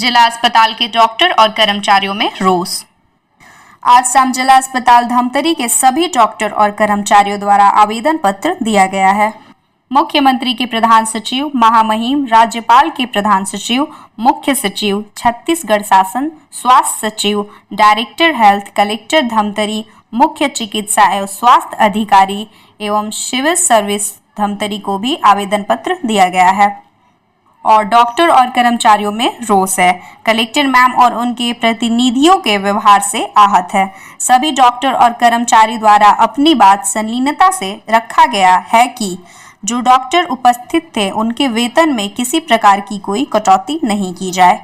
जिला अस्पताल के डॉक्टर और कर्मचारियों में रोष। आज शाम जिला अस्पताल धमतरी के सभी डॉक्टर और कर्मचारियों द्वारा आवेदन पत्र दिया गया है। मुख्यमंत्री के प्रधान सचिव, महामहिम, राज्यपाल के प्रधान सचिव, मुख्य सचिव, छत्तीसगढ़ शासन, स्वास्थ्य सचिव, डायरेक्टर हेल्थ, कलेक्टर धमतरी, मुख्य चिकित्सा एवं स्वास्थ्य अधिकारी एवं सिविल सर्विस धमतरी को भी आवेदन पत्र दिया गया है और डॉक्टर और कर्मचारियों में रोष है। कलेक्टर मैम और उनके प्रतिनिधियों के व्यवहार से आहत है। सभी डॉक्टर और कर्मचारी द्वारा अपनी बात संलीनता से रखा गया है कि जो डॉक्टर उपस्थित थे उनके वेतन में किसी प्रकार की कोई कटौती नहीं की जाए।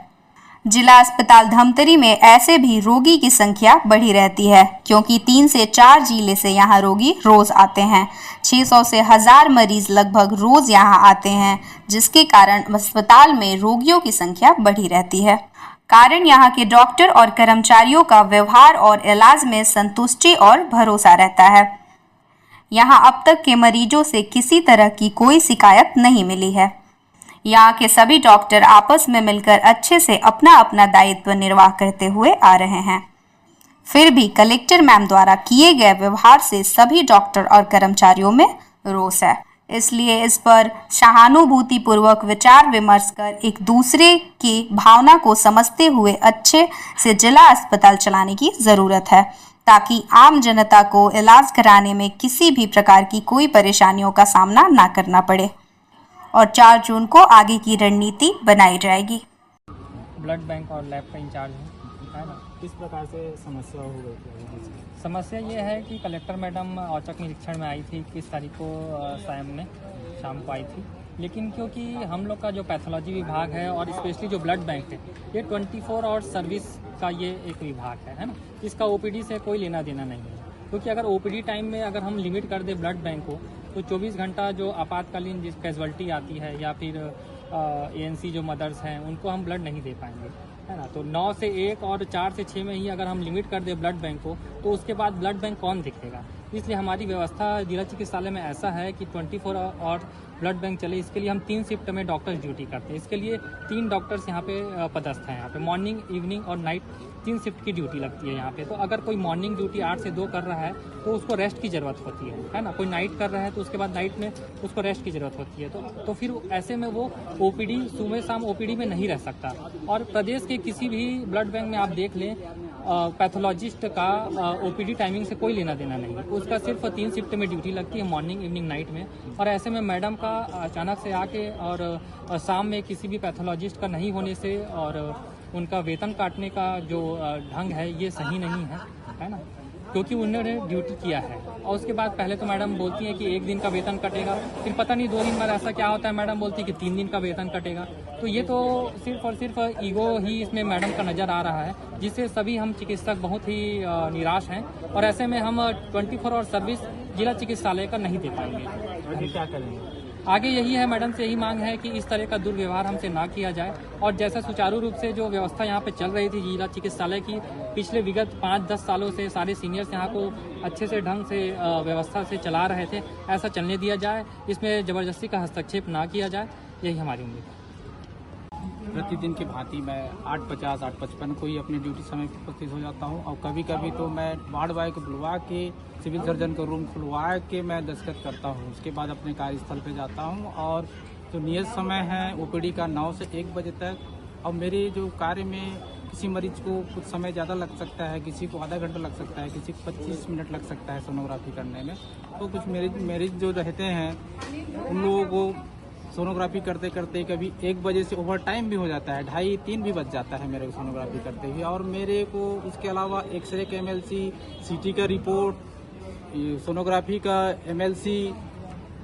जिला अस्पताल धमतरी में ऐसे भी रोगी की संख्या बढ़ी रहती है क्योंकि 3 से 4 जिले से यहाँ रोगी रोज आते हैं। 600 से 1000 मरीज लगभग रोज यहाँ आते हैं, जिसके कारण अस्पताल में रोगियों की संख्या बढ़ी रहती है। कारण यहाँ के डॉक्टर और कर्मचारियों का व्यवहार और इलाज में संतुष्टि और भरोसा रहता है। यहाँ अब तक के मरीजों से किसी तरह की कोई शिकायत नहीं मिली है। यहाँ के सभी डॉक्टर आपस में मिलकर अच्छे से अपना अपना दायित्व निर्वाह करते हुए आ रहे हैं। फिर भी कलेक्टर मैम द्वारा किए गए व्यवहार से सभी डॉक्टर और कर्मचारियों में रोष है। इसलिए इस पर सहानुभूति पूर्वक विचार विमर्श कर एक दूसरे की भावना को समझते हुए अच्छे से जिला अस्पताल चलाने की जरूरत है, ताकि आम जनता को इलाज कराने में किसी भी प्रकार की कोई परेशानियों का सामना ना करना पड़े और 4 जून को आगे की रणनीति बनाई जाएगी। ब्लड बैंक और लैब का इंचार्ज है ना। किस प्रकार से समस्या हो गई थी? समस्या ये है कि कलेक्टर मैडम औचक निरीक्षण में आई थी 21 तारीख को शाम को आई थी, लेकिन क्योंकि हम लोग का जो पैथोलॉजी विभाग है और स्पेशली जो ब्लड बैंक है, ये 24 आवर सर्विस का ये एक विभाग है ना। इसका ओपीडी से कोई लेना देना नहीं है, क्योंकि अगर ओपीडी टाइम में अगर हम लिमिट कर दे ब्लड बैंक को, तो 24 घंटा जो आपातकालीन जिस कैजुअल्टी आती है या फिर एएनसी जो मदर्स हैं उनको हम ब्लड नहीं दे पाएंगे, है ना। तो 9 से 1 और 4 से 6 में ही अगर हम लिमिट कर दे ब्लड बैंक को, तो उसके बाद ब्लड बैंक कौन दिखेगा। इसलिए हमारी व्यवस्था जिला चिकित्सालय में ऐसा है कि 24 और ब्लड बैंक चले, इसके लिए हम 3 शिफ्ट में डॉक्टर्स ड्यूटी करते हैं। इसके लिए 3 डॉक्टर्स यहाँ पे पदस्थ हैं। यहाँ पे मॉर्निंग, इवनिंग और नाइट 3 शिफ्ट की ड्यूटी लगती है यहाँ पे। तो अगर कोई मॉर्निंग ड्यूटी 8 से 2 कर रहा है तो उसको रेस्ट की ज़रूरत होती है ना। कोई नाइट कर रहा है तो उसके बाद नाइट में उसको रेस्ट की ज़रूरत होती है। तो फिर ऐसे में वो ओपीडी सुबह शाम ओपीडी में नहीं रह सकता। और प्रदेश के किसी भी ब्लड बैंक में आप देख लें, पैथोलॉजिस्ट का ओपीडी टाइमिंग से कोई लेना देना नहीं है। उसका सिर्फ 3 शिफ्ट में ड्यूटी लगती है, मॉर्निंग, इवनिंग, नाइट में। और ऐसे में मैडम का अचानक से आके और शाम में किसी भी पैथोलॉजिस्ट का नहीं होने से और उनका वेतन काटने का जो ढंग है ये सही नहीं है ना, क्योंकि उन्होंने ड्यूटी किया है। और उसके बाद पहले तो मैडम बोलती हैं कि 1 दिन का वेतन कटेगा, फिर पता नहीं 2 दिन बाद ऐसा क्या होता है, मैडम बोलती है कि 3 दिन का वेतन कटेगा। तो ये तो सिर्फ और सिर्फ ईगो ही इसमें मैडम का नज़र आ रहा है, जिससे सभी हम चिकित्सक बहुत ही निराश हैं। और ऐसे में हम 24 आवर सर्विस जिला चिकित्सालय का नहीं दे पाएंगे। आगे क्या करेंगे? आगे यही है, मैडम से यही मांग है कि इस तरह का दुर्व्यवहार हमसे ना किया जाए और जैसा सुचारू रूप से जो व्यवस्था यहाँ पे चल रही थी जिला चिकित्सालय की, पिछले विगत 5-10 सालों से सारे सीनियर्स यहाँ को अच्छे से ढंग से व्यवस्था से चला रहे थे, ऐसा चलने दिया जाए। इसमें ज़बरदस्ती का हस्तक्षेप ना किया जाए, यही हमारी उम्मीद है। प्रतिदिन की भांति मैं 8:50, 8:55 को ही अपनी ड्यूटी समय पर उपस्थित हो जाता हूँ। और कभी कभी तो मैं वार्ड बॉय को बुलवा के, सिविल सर्जन को रूम खुलवा के मैं दस्तखत करता हूँ। उसके बाद अपने कार्यस्थल पे जाता हूँ और जो नियत समय है ओपीडी का 9 से 1 बजे तक। और मेरे जो कार्य में किसी मरीज को कुछ समय ज़्यादा लग सकता है, किसी को आधा घंटा लग सकता है, किसी को 25 मिनट लग सकता है सोनोग्राफी करने में। तो कुछ मरीज जो रहते हैं उन लोगों को सोनोग्राफी करते करते कभी 1 बजे से ओवर टाइम भी हो जाता है, 2:30-3 भी बज जाता है मेरे को सोनोग्राफी करते हुए। और मेरे को उसके अलावा एक्सरे का MLC, CT का रिपोर्ट, सोनोग्राफी का MLC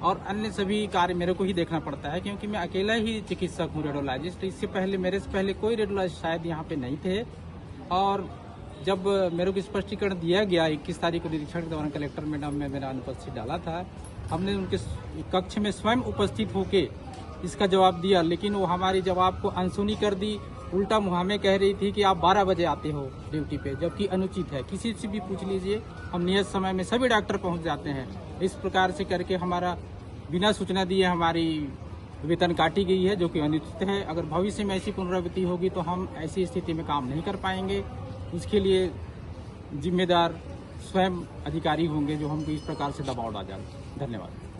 और अन्य सभी कार्य मेरे को ही देखना पड़ता है, क्योंकि मैं अकेला ही चिकित्सक हूँ, रेडियोलॉजिस्ट। इससे पहले मेरे से पहले कोई रेडियोलॉजिस्ट शायद यहाँ पे नहीं थे। और जब मेरे को स्पष्टीकरण दिया गया 21 तारीख को निरीक्षण के दौरान कलेक्टर मैडम ने मेरा अनुपस्थित डाला था, हमने उनके कक्ष में स्वयं उपस्थित होके इसका जवाब दिया, लेकिन वो हमारे जवाब को अनसुनी कर दी। उल्टा मुहामे कह रही थी कि आप 12 बजे आते हो ड्यूटी पे, जबकि अनुचित है। किसी से भी पूछ लीजिए, हम नियत समय में सभी डॉक्टर पहुंच जाते हैं। इस प्रकार से करके हमारा बिना सूचना दिए हमारी वेतन काटी गई है, जो कि अनुचित है। अगर भविष्य में ऐसी पुनरावृत्ति होगी तो हम ऐसी स्थिति में काम नहीं कर पाएंगे। इसके लिए जिम्मेदार स्वयं अधिकारी होंगे जो हमको इस प्रकार से दबाव डालें। धन्यवाद।